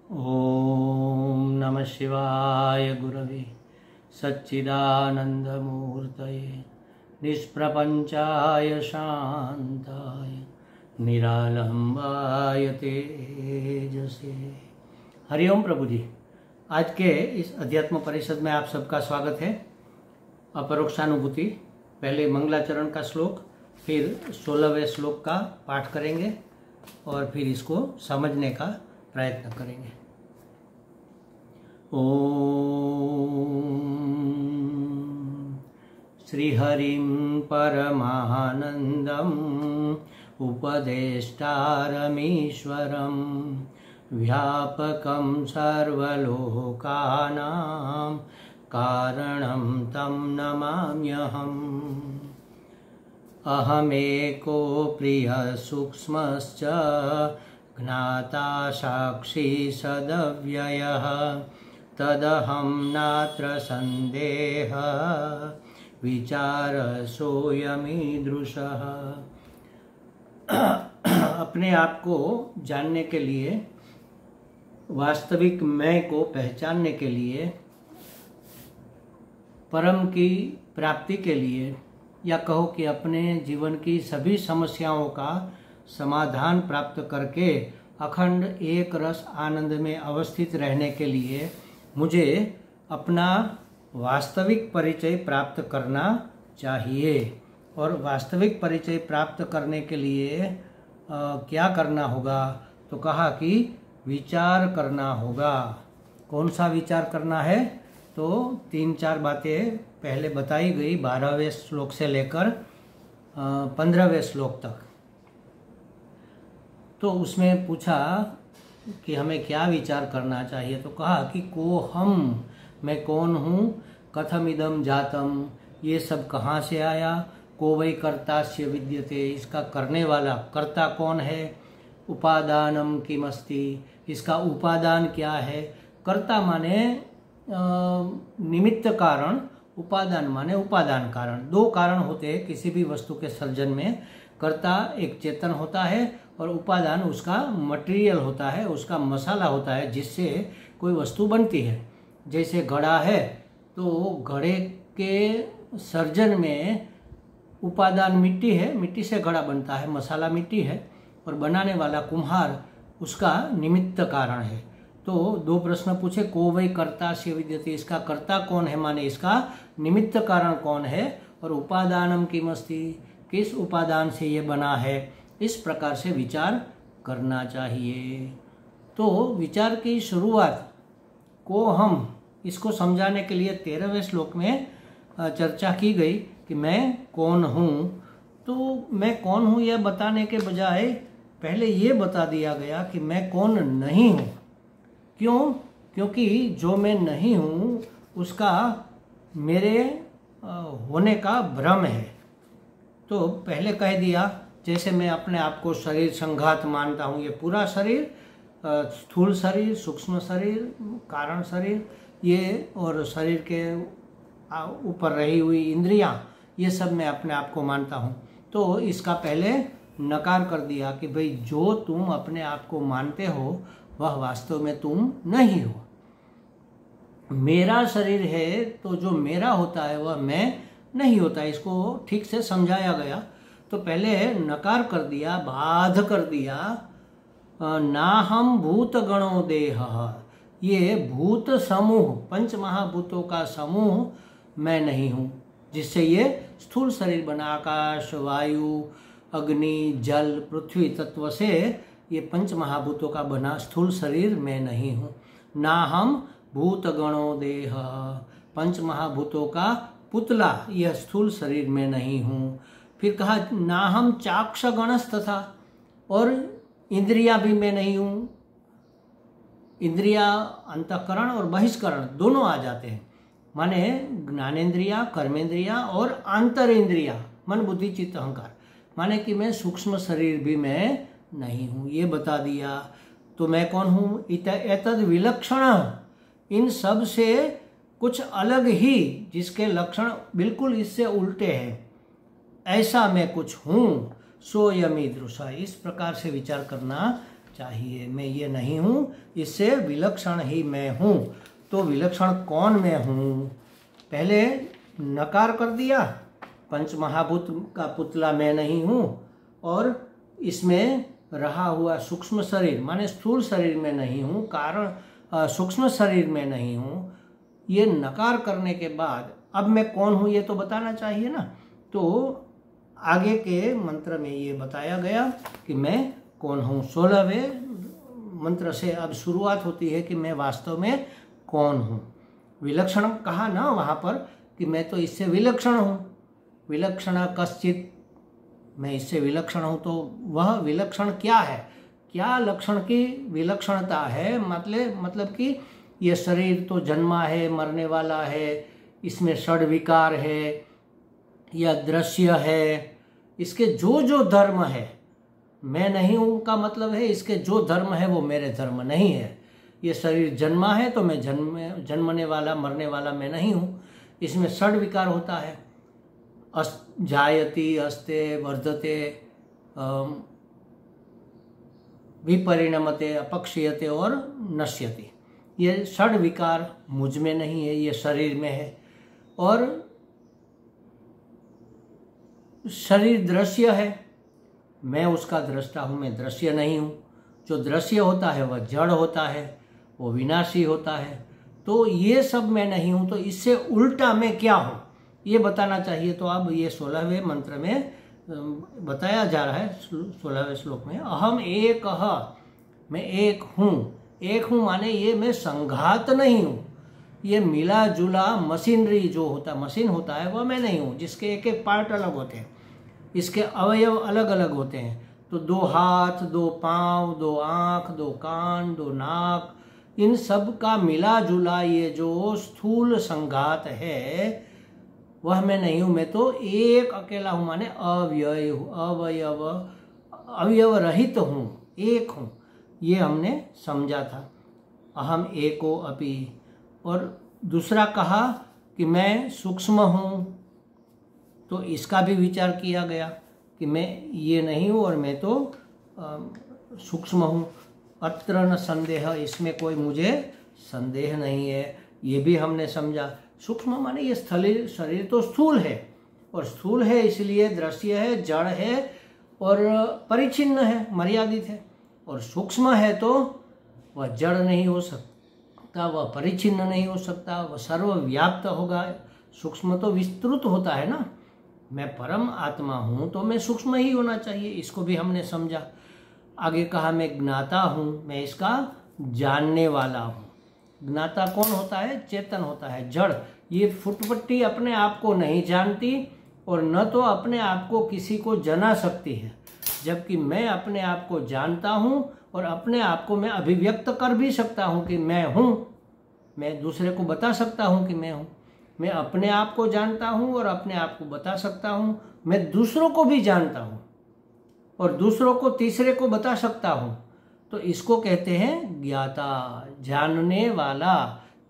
ओम नमः शिवाय गुरवे सच्चिदानंदमूर्तये निष्प्रपंचाय शांताय निरालंबाय तेजसे। हरिओम प्रभु जी। आज के इस अध्यात्म परिषद में आप सबका स्वागत है। अपरोक्षानुभूति, पहले मंगलाचरण का श्लोक, फिर 16वें श्लोक का पाठ करेंगे और फिर इसको समझने का प्रयत्न करेंगे। ओम श्रीहरिं परमानंदं उपदेष्टारमीश्वरं व्यापकं सर्वलोकानां कारणं तं नमाम्यहम्। अहमेको प्रियः सूक्ष्मश्च ज्ञाता साक्षी सदव्ययः तदहं नात्र संदेहः विचारसोऽयमीदृशः। अपने आप को जानने के लिए, वास्तविक मैं को पहचानने के लिए, परम की प्राप्ति के लिए, या कहो कि अपने जीवन की सभी समस्याओं का समाधान प्राप्त करके अखंड एक रस आनंद में अवस्थित रहने के लिए मुझे अपना वास्तविक परिचय प्राप्त करना चाहिए। और वास्तविक परिचय प्राप्त करने के लिए क्या करना होगा? तो कहा कि विचार करना होगा। कौन सा विचार करना है? तो 3-4 बातें पहले बताई गई 12वें श्लोक से लेकर 15वें श्लोक तक। तो उसमें पूछा कि हमें क्या विचार करना चाहिए। तो कहा कि को हम, मैं कौन हूँ, कथम इदम जातम, ये सब कहाँ से आया, को वै कर्तास्य विद्यते, इसका करने वाला कर्ता कौन है, उपादानम किमस्ति, इसका उपादान क्या है। कर्ता माने निमित्त कारण, उपादान माने उपादान कारण। 2 कारण होते हैं किसी भी वस्तु के सर्जन में। कर्ता एक चेतन होता है और उपादान उसका मटेरियल होता है, उसका मसाला होता है जिससे कोई वस्तु बनती है। जैसे घड़ा है तो घड़े के सर्जन में उपादान मिट्टी है, मिट्टी से घड़ा बनता है, मसाला मिट्टी है, और बनाने वाला कुम्हार उसका निमित्त कारण है। तो 2 प्रश्न पूछे, को वै कर्तास्य विद्यते, इसका कर्ता कौन है, माने इसका निमित्त कारण कौन है, और उपादानम किमस्ति, किस उपादान से ये बना है। इस प्रकार से विचार करना चाहिए। तो विचार की शुरुआत को हम, इसको समझाने के लिए 13वें श्लोक में चर्चा की गई कि मैं कौन हूँ। तो मैं कौन हूँ यह बताने के बजाय पहले ये बता दिया गया कि मैं कौन नहीं हूँ। क्यों? क्योंकि जो मैं नहीं हूँ उसका मेरे होने का भ्रम है। तो पहले कह दिया, जैसे मैं अपने आप को शरीर संघात मानता हूँ, ये पूरा शरीर, स्थूल शरीर, सूक्ष्म शरीर, कारण शरीर, ये और शरीर के ऊपर रही हुई इंद्रियां, ये सब मैं अपने आप को मानता हूँ। तो इसका पहले नकार कर दिया कि भाई जो तुम अपने आप को मानते हो वह वास्तव में तुम नहीं हो। मेरा शरीर है तो जो मेरा होता है वह मैं नहीं होता। इसको ठीक से समझाया गया। तो पहले नकार कर दिया, बाध कर दिया, ना हम भूत गणो देह, ये भूत समूह, 5 महाभूतों का समूह मैं नहीं हूँ, जिससे ये स्थूल शरीर बना। आकाश, वायु, अग्नि, जल, पृथ्वी तत्व से ये 5 महाभूतों का बना स्थूल शरीर मैं नहीं हूँ। ना हम भूत गणो देह, 5 महाभूतों का पुतला, यह स्थूल शरीर में नहीं हूँ। फिर कहा ना हम चाक्ष गणस तथा, और इंद्रियां भी मैं नहीं हूँ। इंद्रिया अंतःकरण और बहिष्करण दोनों आ जाते हैं, माने ज्ञानेन्द्रिया, कर्मेंद्रिया और आंतर इंद्रिया, मन बुद्धि चित्त अहंकार, माने कि मैं सूक्ष्म शरीर भी मैं नहीं हूँ। ये बता दिया। तो मैं कौन हूँ? एतद विलक्षण, इन सब से कुछ अलग ही, जिसके लक्षण बिल्कुल इससे उल्टे हैं, ऐसा मैं कुछ हूँ। सोयमीदृशा, इस प्रकार से विचार करना चाहिए। मैं ये नहीं हूँ, इससे विलक्षण ही मैं हूँ। तो विलक्षण कौन मैं हूँ? पहले नकार कर दिया, पंच महाभूत का पुतला मैं नहीं हूँ, और इसमें रहा हुआ सूक्ष्म शरीर माने स्थूल शरीर में नहीं हूँ, कारण सूक्ष्म शरीर में नहीं हूँ। ये नकार करने के बाद अब मैं कौन हूँ ये तो बताना चाहिए ना। तो आगे के मंत्र में ये बताया गया कि मैं कौन हूँ। 16वें मंत्र से अब शुरुआत होती है कि मैं वास्तव में कौन हूँ। विलक्षण कहा ना वहाँ पर कि मैं तो इससे विलक्षण हूँ। विलक्षण कश्चित, मैं इससे विलक्षण हूँ। तो वह विलक्षण क्या है, क्या लक्षण की विलक्षणता है? मतलब कि ये शरीर तो जन्मा है, मरने वाला है, इसमें षड विकार है, यह दृश्य है, इसके जो जो धर्म है मैं नहीं हूँ का मतलब है इसके जो धर्म है वो मेरे धर्म नहीं है। ये शरीर जन्मा है तो मैं जन्मने वाला मरने वाला मैं नहीं हूँ। इसमें षड विकार होता है, जायति, अस्ते, वर्धते, विपरिणमते, अपक्षीयते और नश्यति। ये षड विकार मुझ में नहीं है, ये शरीर में है। और शरीर दृश्य है, मैं उसका दृष्टा हूँ, मैं दृश्य नहीं हूँ। जो दृश्य होता है वह जड़ होता है, वो विनाशी होता है। तो ये सब मैं नहीं हूँ। तो इससे उल्टा मैं क्या हूँ ये बताना चाहिए। तो अब ये 16वें मंत्र में बताया जा रहा है, 16वें श्लोक में, अहम एक, मैं एक हूँ। एक हूँ माने ये मैं संघात नहीं हूँ। ये मिला जुला मशीनरी जो होता, मशीन होता है वह मैं नहीं हूँ, जिसके एक एक पार्ट अलग होते हैं, इसके अवयव अलग अलग होते हैं। तो 2 हाथ, 2 पाँव, 2 आँख, 2 कान, 2 नाक, इन सब का मिला जुला ये जो स्थूल संघात है वह मैं नहीं हूँ। मैं तो एक अकेला हूँ माने अवयव रहित हूँ, एक हूँ। ये हमने समझा था, अहम एको अपि। और दूसरा कहा कि मैं सूक्ष्म हूँ, तो इसका भी विचार किया गया कि मैं ये नहीं हूँ और मैं तो सूक्ष्म हूँ। अत्र न संदेह, इसमें कोई मुझे संदेह नहीं है, ये भी हमने समझा। सूक्ष्म माने ये शरीर तो स्थूल है, और स्थूल है इसलिए दृश्य है, जड़ है और परिचिन्न है, मर्यादित है। और सूक्ष्म है तो वह जड़ नहीं हो सकता, वह परिचिन्न नहीं हो सकता, वह सर्वव्याप्त होगा। सूक्ष्म तो विस्तृत होता है ना। मैं परम आत्मा हूँ तो मैं सूक्ष्म ही होना चाहिए, इसको भी हमने समझा। आगे कहा मैं ज्ञाता हूँ, मैं इसका जानने वाला हूँ। ज्ञाता कौन होता है? चेतन होता है, जड़। ये फुटपट्टी अपने आप को नहीं जानती और न तो अपने आप को किसी को जना सकती है, जबकि मैं अपने आप को जानता हूँ और अपने आप को मैं अभिव्यक्त कर भी सकता हूँ कि मैं हूँ। मैं दूसरे को बता सकता हूँ कि मैं हूँ। मैं अपने आप को जानता हूँ और अपने आप को बता सकता हूँ। मैं दूसरों को भी जानता हूँ और दूसरों को तीसरे को बता सकता हूँ। तो इसको कहते हैं ज्ञाता, जानने वाला।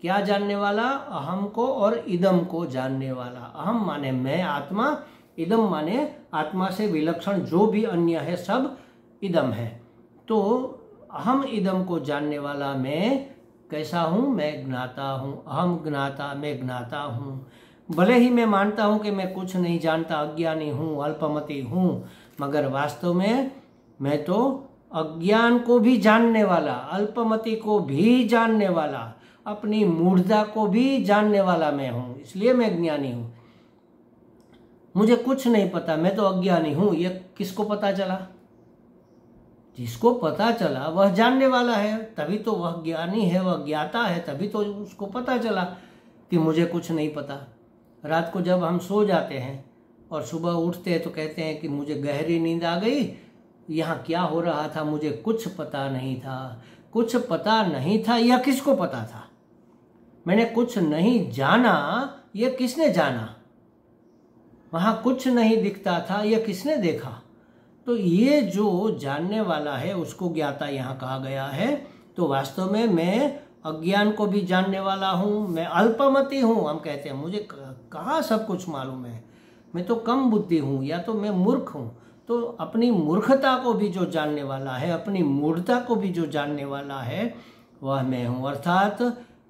क्या जानने वाला? अहम को और इदम को जानने वाला। अहम माने मैं आत्मा, इदम माने आत्मा से विलक्षण जो भी अन्य है सब इदम है। तो अहम इदम को जानने वाला मैं कैसा हूँ? मैं ज्ञाता हूँ। अहम ज्ञाता, मैं ज्ञाता हूँ। भले ही मैं मानता हूँ कि मैं कुछ नहीं जानता, अज्ञानी हूँ, अल्पमति हूँ, मगर वास्तव में मैं तो अज्ञान को भी जानने वाला, अल्पमति को भी जानने वाला, अपनी मूढ़ता को भी जानने वाला मैं हूँ। इसलिए मैं ज्ञानी हूँ। मुझे कुछ नहीं पता, मैं तो अज्ञानी हूँ। ये किसको पता चला? जिसको पता चला वह जानने वाला है, तभी तो वह ज्ञानी है, वह ज्ञाता है, तभी तो उसको पता चला कि मुझे कुछ नहीं पता। रात को जब हम सो जाते हैं और सुबह उठते हैं तो कहते हैं कि मुझे गहरी नींद आ गई, यहाँ क्या हो रहा था मुझे कुछ पता नहीं था। कुछ पता नहीं था यह किसको पता था? मैंने कुछ नहीं जाना, यह किसने जाना? वहाँ कुछ नहीं दिखता था, यह किसने देखा? तो ये जो जानने वाला है उसको ज्ञाता यहाँ कहा गया है। तो वास्तव में मैं अज्ञान को भी जानने वाला हूँ, मैं अल्पमति हूँ। हम कहते हैं मुझे कहाँ सब कुछ मालूम है, मैं तो कम बुद्धि हूँ या तो मैं मूर्ख हूँ। तो अपनी मूर्खता को भी जो जानने वाला है, अपनी मूढ़ता को भी जो जानने वाला है, वह मैं हूँ। अर्थात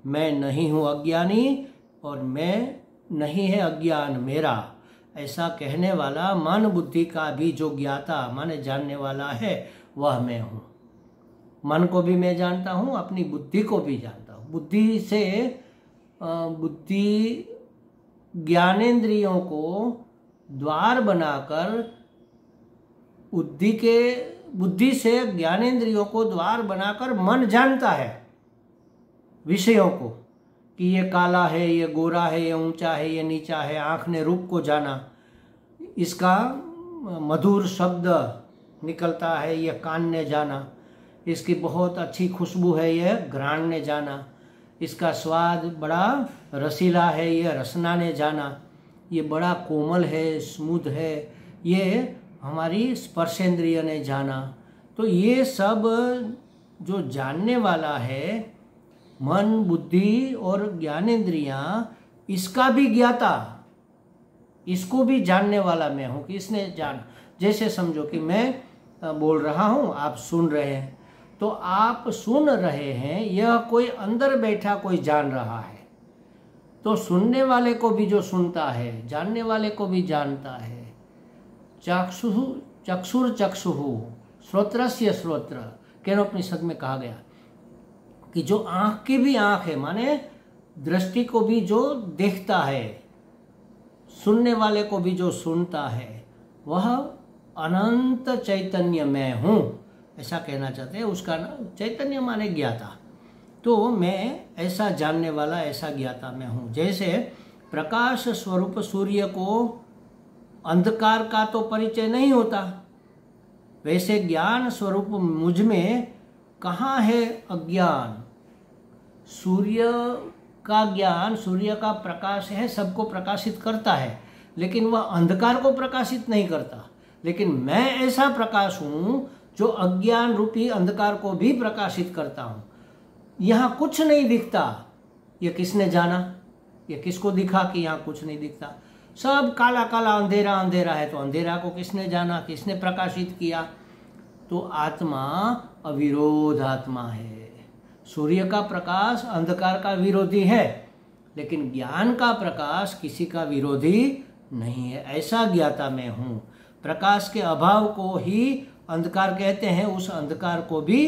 मैं नहीं हूँ अज्ञानी और मैं नहीं है अज्ञान मेरा, ऐसा कहने वाला मन बुद्धि का भी जो ज्ञाता माने जानने वाला है, वह मैं हूँ। मन को भी मैं जानता हूँ, अपनी बुद्धि को भी जानता हूँ। बुद्धि से बुद्धि ज्ञानेंद्रियों को द्वार बनाकर, बुद्धि से ज्ञानेंद्रियों को द्वार बनाकर मन जानता है विषयों को, कि ये काला है, ये गोरा है, ये ऊंचा है, ये नीचा है। आँख ने रूप को जाना, इसका मधुर शब्द निकलता है, ये कान ने जाना। इसकी बहुत अच्छी खुशबू है, ये घ्राण ने जाना। इसका स्वाद बड़ा रसीला है, ये रसना ने जाना। ये बड़ा कोमल है, स्मूथ है, ये हमारी स्पर्शेंद्रिय ने जाना। तो ये सब जो जानने वाला है, मन बुद्धि और ज्ञानेंद्रियाँ, इसका भी ज्ञाता, इसको भी जानने वाला मैं हूँ कि इसने जान। जैसे समझो कि मैं बोल रहा हूँ, आप सुन रहे हैं, तो आप सुन रहे हैं, यह कोई अंदर बैठा कोई जान रहा है। तो सुनने वाले को भी जो सुनता है, जानने वाले को भी जानता है। चक्षुर चक्षुः श्रोत्रस्य श्रोत्र, केनोपनिषद में कहा गया कि जो आँख की भी आँख है, माने दृष्टि को भी जो देखता है, सुनने वाले को भी जो सुनता है, वह अनंत चैतन्य मैं हूँ, ऐसा कहना चाहते हैं। उसका चैतन्य माने ज्ञाता। तो मैं ऐसा जानने वाला, ऐसा ज्ञाता मैं हूँ। जैसे प्रकाश स्वरूप सूर्य को अंधकार का तो परिचय नहीं होता, वैसे ज्ञान स्वरूप मुझ में कहाँ है अज्ञान। सूर्य का ज्ञान, सूर्य का प्रकाश है, सबको प्रकाशित करता है, लेकिन वह अंधकार को प्रकाशित नहीं करता। लेकिन मैं ऐसा प्रकाश हूँ जो अज्ञान रूपी अंधकार को भी प्रकाशित करता हूँ। यहाँ कुछ नहीं दिखता, ये किसने जाना? ये किसको दिखा कि यहाँ कुछ नहीं दिखता? सब काला काला अंधेरा अंधेरा है, तो अंधेरा को किसने जाना, किसने प्रकाशित किया? तो आत्मा अविरोध आत्मा है। सूर्य का प्रकाश अंधकार का विरोधी है, लेकिन ज्ञान का प्रकाश किसी का विरोधी नहीं है। ऐसा ज्ञाता मैं हूँ। प्रकाश के अभाव को ही अंधकार कहते हैं, उस अंधकार को भी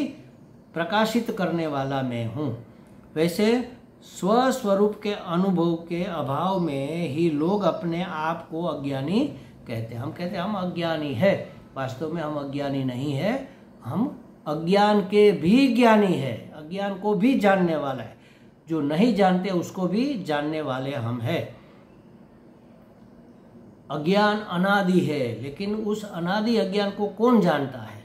प्रकाशित करने वाला मैं हूँ। वैसे स्वस्वरूप के अनुभव के अभाव में ही लोग अपने आप को अज्ञानी कहते हैं। हम कहते हैं हम अज्ञानी है, वास्तव में हम अज्ञानी नहीं है, हम अज्ञान के भी ज्ञानी है, अज्ञान को भी जानने वाला है। जो नहीं जानते उसको भी जानने वाले हम हैं। अज्ञान अनादि है, लेकिन उस अनादि अज्ञान को कौन जानता है?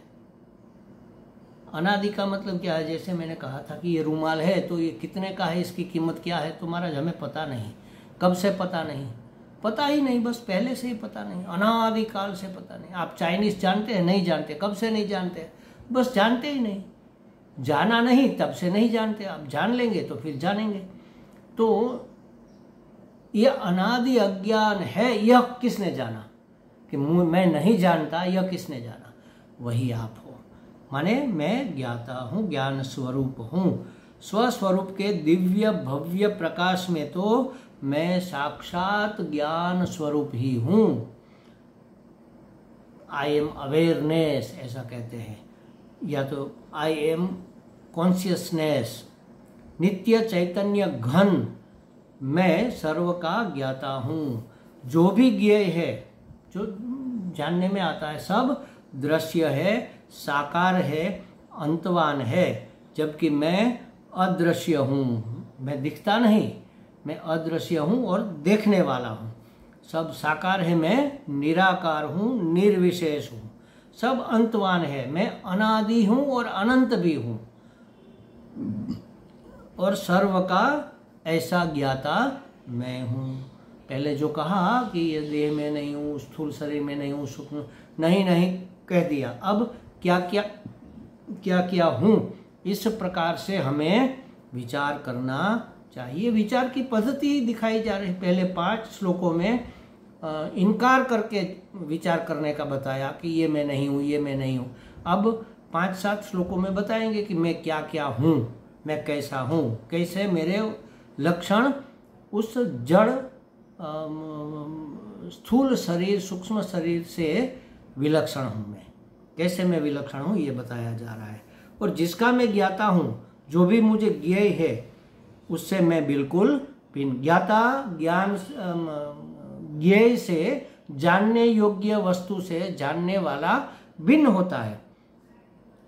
अनादि का मतलब क्या है? जैसे मैंने कहा था कि ये रूमाल है, तो ये कितने का है, इसकी कीमत क्या है? तो महाराज हमें पता नहीं। कब से पता नहीं? पता ही नहीं, बस पहले से ही पता नहीं, अनादि काल से पता नहीं। आप चाइनीज जानते हैं? नहीं जानते। कब से नहीं जानते? बस जानते ही नहीं। जाना नहीं तब से नहीं जानते। आप जान लेंगे तो फिर जानेंगे। तो यह अनादि अज्ञान है, यह किसने जाना? कि मैं नहीं जानता, यह किसने जाना? वही आप हो। माने मैं ज्ञाता हूँ, ज्ञान स्वरूप हूँ। स्वस्वरूप के दिव्य भव्य प्रकाश में तो मैं साक्षात ज्ञान स्वरूप ही हूँ। आई एम अवेयरनेस ऐसा कहते हैं, या तो आई एम कॉन्शियसनेस। नित्य चैतन्य घन मैं सर्व का ज्ञाता हूँ। जो भी ज्ञेय है, जो जानने में आता है, सब दृश्य है, साकार है, अंतवान है। जबकि मैं अदृश्य हूँ, मैं दिखता नहीं, मैं अदृश्य हूँ और देखने वाला हूँ। सब साकार है, मैं निराकार हूँ, निर्विशेष हूँ। सब अंतवान है, मैं अनादि हूँ और अनंत भी हूँ, और सर्व का ऐसा ज्ञाता मैं हूँ। पहले जो कहा कि ये देह में नहीं हूँ, स्थूल शरीर में नहीं हूँ, सूक्ष्म नहीं कह दिया। अब क्या क्या हूँ, इस प्रकार से हमें विचार करना चाहिए। विचार की पद्धति दिखाई जा रही है। पहले 5 श्लोकों में इनकार करके विचार करने का बताया कि ये मैं नहीं हूँ, ये मैं नहीं हूँ। अब 5-7 श्लोकों में बताएंगे कि मैं क्या क्या हूँ, मैं कैसा हूँ, कैसे मेरे लक्षण उस जड़ स्थूल शरीर सूक्ष्म शरीर से विलक्षण हूँ, मैं कैसे मैं विलक्षण हूँ ये बताया जा रहा है। और जिसका मैं ज्ञाता हूँ, जो भी मुझे ज्ञेय है उससे मैं बिल्कुल भिन्न। ज्ञाता ज्ञान ज्ञेय से जानने योग्य वस्तु से जानने वाला भिन्न होता है।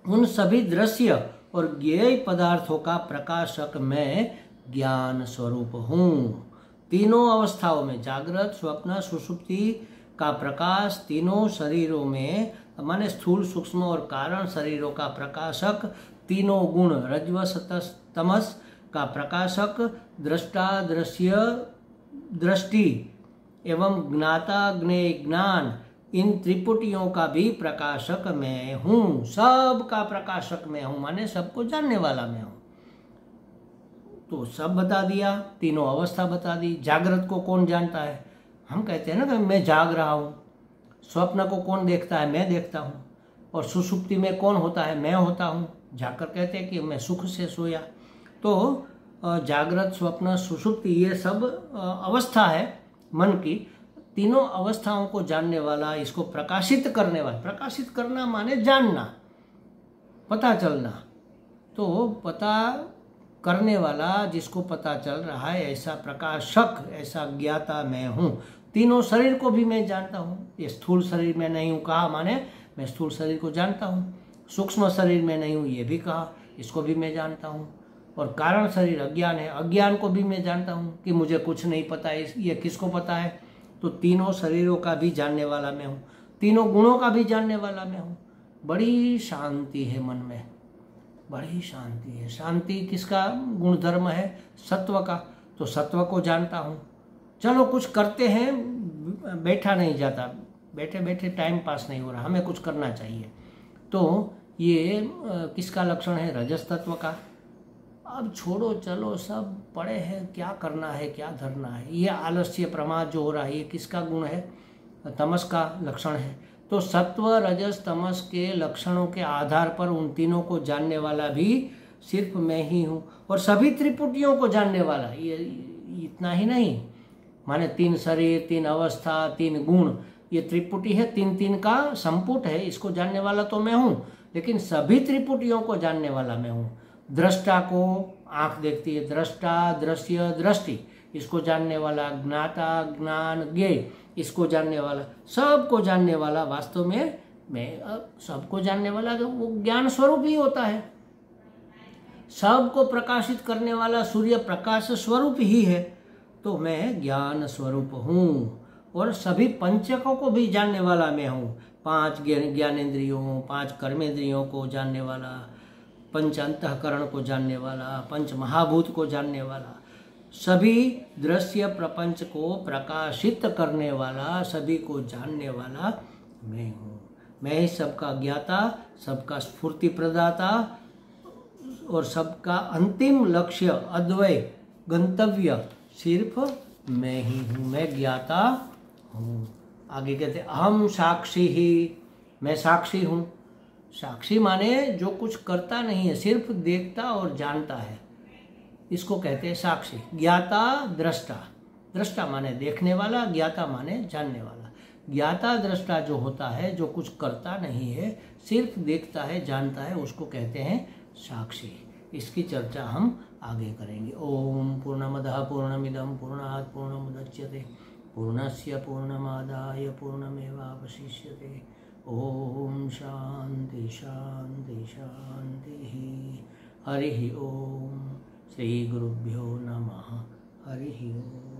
उन सभी दृश्य और ज्ञेय पदार्थों का प्रकाशक मैं ज्ञान स्वरूप हूँ। तीनों अवस्थाओं में जागृत स्वप्न सुषुप्ति का प्रकाश, तीनों शरीरों में माने स्थूल सूक्ष्म और कारण शरीरों का प्रकाशक, तीनों गुण रज्व सतस तमस का प्रकाशक, दृष्टा दृश्य दृष्टि एवं ज्ञाता ज्ञेय ज्ञान, इन त्रिपुटियों का भी प्रकाशक मैं हूँ। सब का प्रकाशक मैं हूँ माने सबको जानने वाला मैं हूँ। तो सब बता दिया, तीनों अवस्था बता दी। जागृत को कौन जानता है? हम कहते हैं ना कि मैं जाग रहा हूँ। स्वप्न को कौन देखता है? मैं देखता हूँ। और सुषुप्ति में कौन होता है? मैं होता हूँ। जाकर कहते हैं कि मैं सुख से सोया। तो जागृत स्वप्न सुषुप्ति ये सब अवस्था है मन की। तीनों अवस्थाओं को जानने वाला, इसको प्रकाशित करने वाला, प्रकाशित करना माने जानना, पता चलना। तो पता करने वाला, जिसको पता चल रहा है, ऐसा प्रकाशक, ऐसा ज्ञाता मैं हूँ। तीनों शरीर को भी मैं जानता हूँ। ये स्थूल शरीर में नहीं हूँ कहा माने मैं स्थूल शरीर को जानता हूँ। सूक्ष्म शरीर में नहीं हूँ ये भी कहा, इसको भी मैं जानता हूँ। और कारण शरीर अज्ञान है, अज्ञान को भी मैं जानता हूँ कि मुझे कुछ नहीं पता है। ये किसको पता है? तो तीनों शरीरों का भी जानने वाला मैं हूँ, तीनों गुणों का भी जानने वाला मैं हूँ। बड़ी शांति है मन में, बड़ी शांति है। शांति किसका गुण धर्म है? सत्व का। तो सत्व को जानता हूँ। चलो कुछ करते हैं, बैठा नहीं जाता, बैठे बैठे टाइम पास नहीं हो रहा, हमें कुछ करना चाहिए। तो ये किसका लक्षण है? रजस तत्व का। अब छोड़ो चलो सब पड़े हैं, क्या करना है क्या धरना है, ये आलस्य प्रमाद जो हो रहा है ये किसका गुण है? तमस का लक्षण है। तो सत्व रजस तमस के लक्षणों के आधार पर उन तीनों को जानने वाला भी सिर्फ मैं ही हूँ। और सभी त्रिपुटियों को जानने वाला, ये इतना ही नहीं माने 3 शरीर 3 अवस्था 3 गुण, ये त्रिपुटी है, 3 का संपुट है। इसको जानने वाला तो मैं हूँ, लेकिन सभी त्रिपुटियों को जानने वाला मैं हूँ। दृष्टा को आंख देखती है, दृष्टा दृश्य दृष्टि, इसको जानने वाला। ज्ञाता ज्ञान ज्ञेय, इसको जानने वाला। सबको जानने वाला वास्तव में मैं। सबको जानने वाला तो वो ज्ञान स्वरूप ही होता है। सबको प्रकाशित करने वाला सूर्य प्रकाश स्वरूप ही है। तो मैं ज्ञान स्वरूप हूँ। और सभी पंचकों को भी जानने वाला मैं हूँ। 5 ज्ञानेंद्रियों 5 कर्मेंद्रियों को जानने वाला, 5 अंतःकरण को जानने वाला, 5 महाभूत को जानने वाला, सभी दृश्य प्रपंच को प्रकाशित करने वाला, सभी को जानने वाला मैं हूँ। मैं ही सबका ज्ञाता, सबका स्फूर्ति प्रदाता और सबका अंतिम लक्ष्य अद्वय गंतव्य सिर्फ मैं ही हूँ। मैं ज्ञाता हूँ। आगे कहते अहम साक्षी ही, मैं साक्षी हूँ। साक्षी माने जो कुछ करता नहीं है, सिर्फ देखता और जानता है, इसको कहते हैं साक्षी। ज्ञाता दृष्टा, दृष्टा माने देखने वाला, ज्ञाता माने जानने वाला। ज्ञाता दृष्टा जो होता है, जो कुछ करता नहीं है, सिर्फ देखता है जानता है, उसको कहते हैं साक्षी। इसकी चर्चा हम आगे करेंगे। ओम पूर्णमदः पूर्णमिदं पूर्णात् पूर्णमुदच्यते पूर्णस्य पूर्णमादाय पूर्णमेवावशिष्यते। ओम शांति शांति शांति। हरि ओम। श्री गुरुभ्यो नमः। हरि ओम।